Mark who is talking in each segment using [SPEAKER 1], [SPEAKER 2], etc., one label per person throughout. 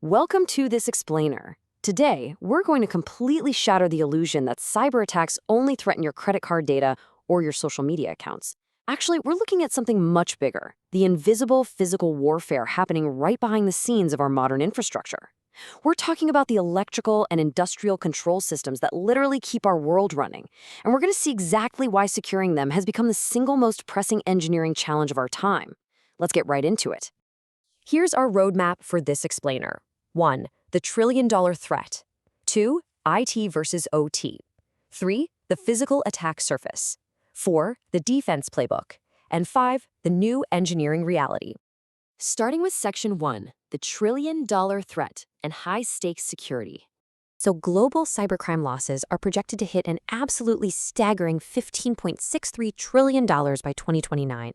[SPEAKER 1] Welcome to this explainer. Today, we're going to completely shatter the illusion that cyber attacks only threaten your credit card data or your social media accounts. Actually, we're looking at something much bigger, the invisible physical warfare happening right behind the scenes of our modern infrastructure. We're talking about the electrical and industrial control systems that literally keep our world running, and we're going to see exactly why securing them has become the single most pressing engineering challenge of our time. Let's get right into it. Here's our roadmap for this explainer. 1. The trillion-dollar threat. 2. IT versus OT. 3. The physical attack surface. 4. The defense playbook. And 5. The new engineering reality. Starting with Section 1, the trillion-dollar threat and high-stakes security. So global cybercrime losses are projected to hit an absolutely staggering $15.63 trillion by 2029.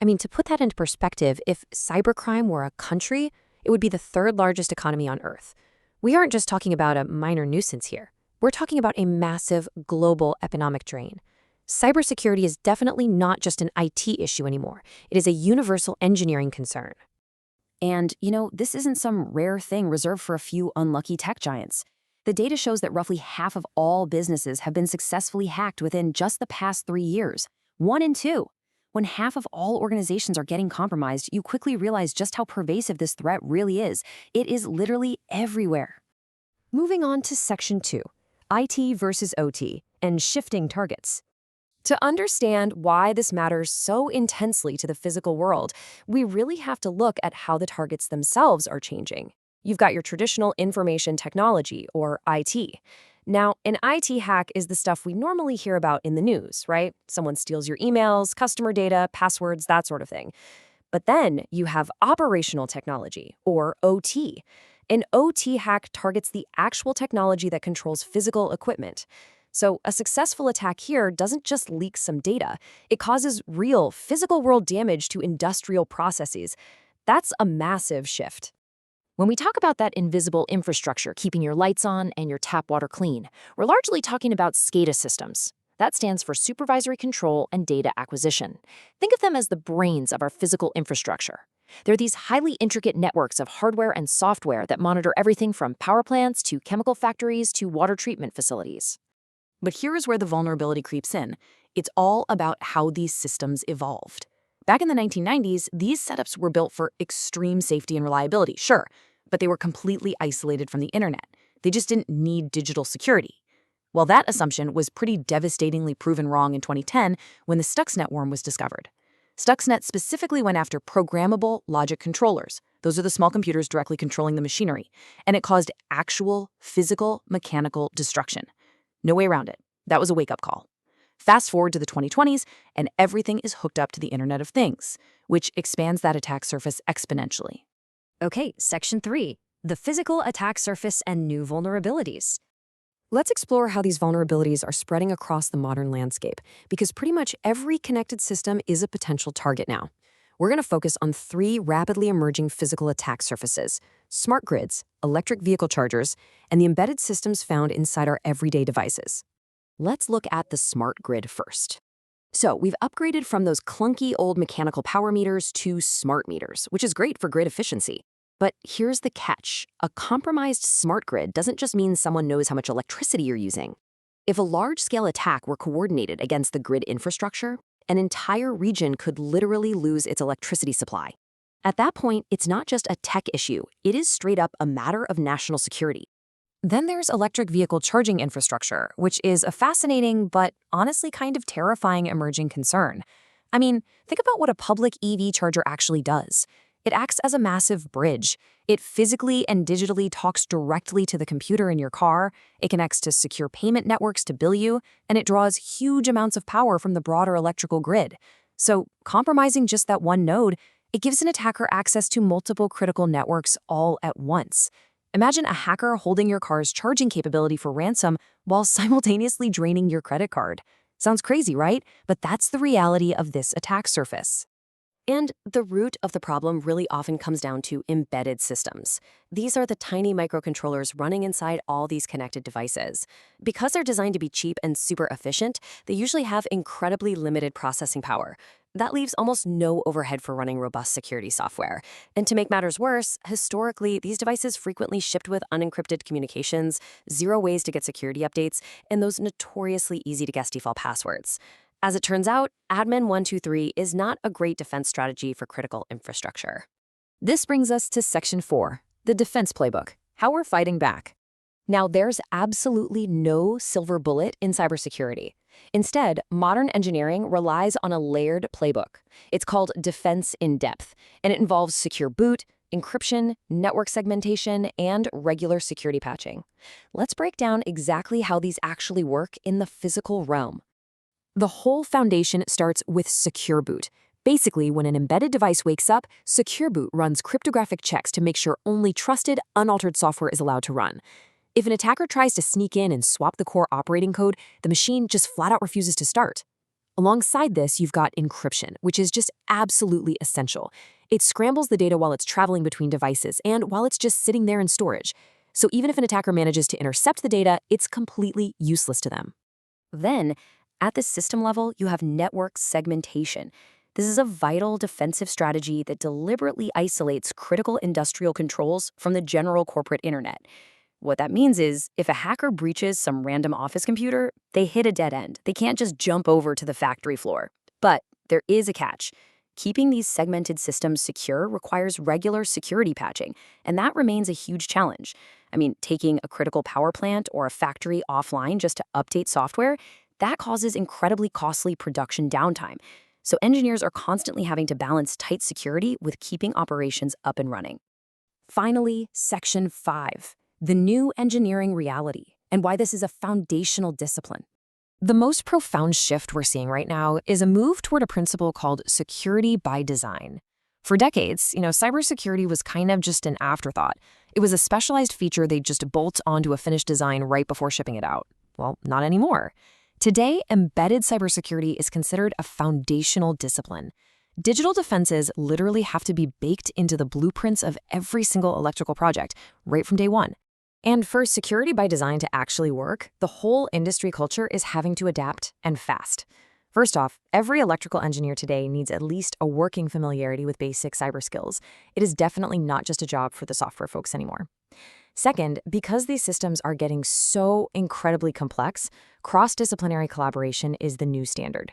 [SPEAKER 1] I mean, to put that into perspective, if cybercrime were a country, it would be the third largest economy on Earth. We aren't just talking about a minor nuisance here. We're talking about a massive global economic drain. Cybersecurity is definitely not just an IT issue anymore. It is a universal engineering concern. And, this isn't some rare thing reserved for a few unlucky tech giants. The data shows that roughly half of all businesses have been successfully hacked within just the past 3 years. 1 in 2. When half of all organizations are getting compromised, you quickly realize just how pervasive this threat really is. It is literally everywhere. Moving on to Section 2, IT versus OT, and shifting targets. To understand why this matters so intensely to the physical world, we really have to look at how the targets themselves are changing. You've got your traditional information technology, or IT. Now, an IT hack is the stuff we normally hear about in the news, right? Someone steals your emails, customer data, passwords, that sort of thing. But then you have operational technology, or OT. An OT hack targets the actual technology that controls physical equipment. So a successful attack here doesn't just leak some data. It causes real physical world damage to industrial processes. That's a massive shift. When we talk about that invisible infrastructure keeping your lights on and your tap water clean, we're largely talking about SCADA systems. That stands for supervisory control and data acquisition. Think of them as the brains of our physical infrastructure. They're these highly intricate networks of hardware and software that monitor everything from power plants to chemical factories to water treatment facilities. But here is where the vulnerability creeps in. It's all about how these systems evolved. Back in the 1990s, these setups were built for extreme safety and reliability, sure, but they were completely isolated from the internet. They just didn't need digital security. Well, that assumption was pretty devastatingly proven wrong in 2010 when the Stuxnet worm was discovered. Stuxnet specifically went after programmable logic controllers. Those are the small computers directly controlling the machinery, and it caused actual physical mechanical destruction. No way around it. That was a wake-up call. Fast forward to the 2020s, and everything is hooked up to the Internet of Things, which expands that attack surface exponentially. Okay, Section 3, the physical attack surface and new vulnerabilities. Let's explore how these vulnerabilities are spreading across the modern landscape, because pretty much every connected system is a potential target now. We're going to focus on 3 rapidly emerging physical attack surfaces: smart grids, electric vehicle chargers, and the embedded systems found inside our everyday devices. Let's look at the smart grid first. So we've upgraded from those clunky old mechanical power meters to smart meters, which is great for grid efficiency. But here's the catch. A compromised smart grid doesn't just mean someone knows how much electricity you're using. If a large-scale attack were coordinated against the grid infrastructure, an entire region could literally lose its electricity supply. At that point, it's not just a tech issue. It is straight up a matter of national security. Then there's electric vehicle charging infrastructure, which is a fascinating but honestly kind of terrifying emerging concern. I mean, think about what a public EV charger actually does. It acts as a massive bridge. It physically and digitally talks directly to the computer in your car, it connects to secure payment networks to bill you, and it draws huge amounts of power from the broader electrical grid. So compromising just that one node, it gives an attacker access to multiple critical networks all at once. Imagine a hacker holding your car's charging capability for ransom while simultaneously draining your credit card. Sounds crazy, right? But that's the reality of this attack surface. And the root of the problem really often comes down to embedded systems. These are the tiny microcontrollers running inside all these connected devices. Because they're designed to be cheap and super efficient, they usually have incredibly limited processing power. That leaves almost no overhead for running robust security software. And to make matters worse, historically, these devices frequently shipped with unencrypted communications, zero ways to get security updates, and those notoriously easy-to-guess default passwords. As it turns out, Admin 123 is not a great defense strategy for critical infrastructure. This brings us to Section 4, the defense playbook, how we're fighting back. Now, there's absolutely no silver bullet in cybersecurity. Instead, modern engineering relies on a layered playbook. It's called defense in depth, and it involves secure boot, encryption, network segmentation, and regular security patching. Let's break down exactly how these actually work in the physical realm. The whole foundation starts with secure boot. Basically, when an embedded device wakes up, secure boot runs cryptographic checks to make sure only trusted, unaltered software is allowed to run. If an attacker tries to sneak in and swap the core operating code, the machine just flat out refuses to start. Alongside this, you've got encryption, which is just absolutely essential. It scrambles the data while it's traveling between devices and while it's just sitting there in storage. So even if an attacker manages to intercept the data, it's completely useless to them. Then, at the system level, you have network segmentation. This is a vital defensive strategy that deliberately isolates critical industrial controls from the general corporate internet. What that means is, if a hacker breaches some random office computer, they hit a dead end. They can't just jump over to the factory floor. But there is a catch. Keeping these segmented systems secure requires regular security patching, and that remains a huge challenge. I mean, taking a critical power plant or a factory offline just to update software, that causes incredibly costly production downtime. So engineers are constantly having to balance tight security with keeping operations up and running. Finally, Section 5. The new engineering reality, and why this is a foundational discipline. The most profound shift we're seeing right now is a move toward a principle called security by design. For decades, cybersecurity was kind of just an afterthought. It was a specialized feature they'd just bolt onto a finished design right before shipping it out. Well, not anymore. Today, embedded cybersecurity is considered a foundational discipline. Digital defenses literally have to be baked into the blueprints of every single electrical project, right from day one. And for security by design to actually work, the whole industry culture is having to adapt, and fast. First off, every electrical engineer today needs at least a working familiarity with basic cyber skills. It is definitely not just a job for the software folks anymore. Second, because these systems are getting so incredibly complex, cross-disciplinary collaboration is the new standard.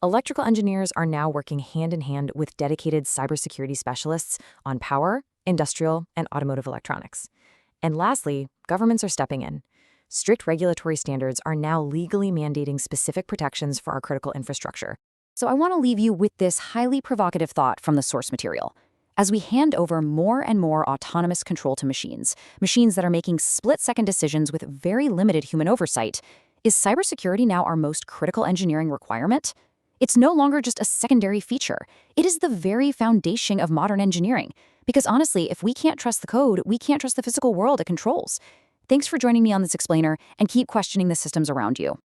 [SPEAKER 1] Electrical engineers are now working hand in hand with dedicated cybersecurity specialists on power, industrial, and automotive electronics. And lastly, governments are stepping in. Strict regulatory standards are now legally mandating specific protections for our critical infrastructure. So I want to leave you with this highly provocative thought from the source material. As we hand over more and more autonomous control to machines that are making split-second decisions with very limited human oversight, is cybersecurity now our most critical engineering requirement? It's no longer just a secondary feature. It is the very foundation of modern engineering. Because honestly, if we can't trust the code, we can't trust the physical world it controls. Thanks for joining me on this explainer, and keep questioning the systems around you.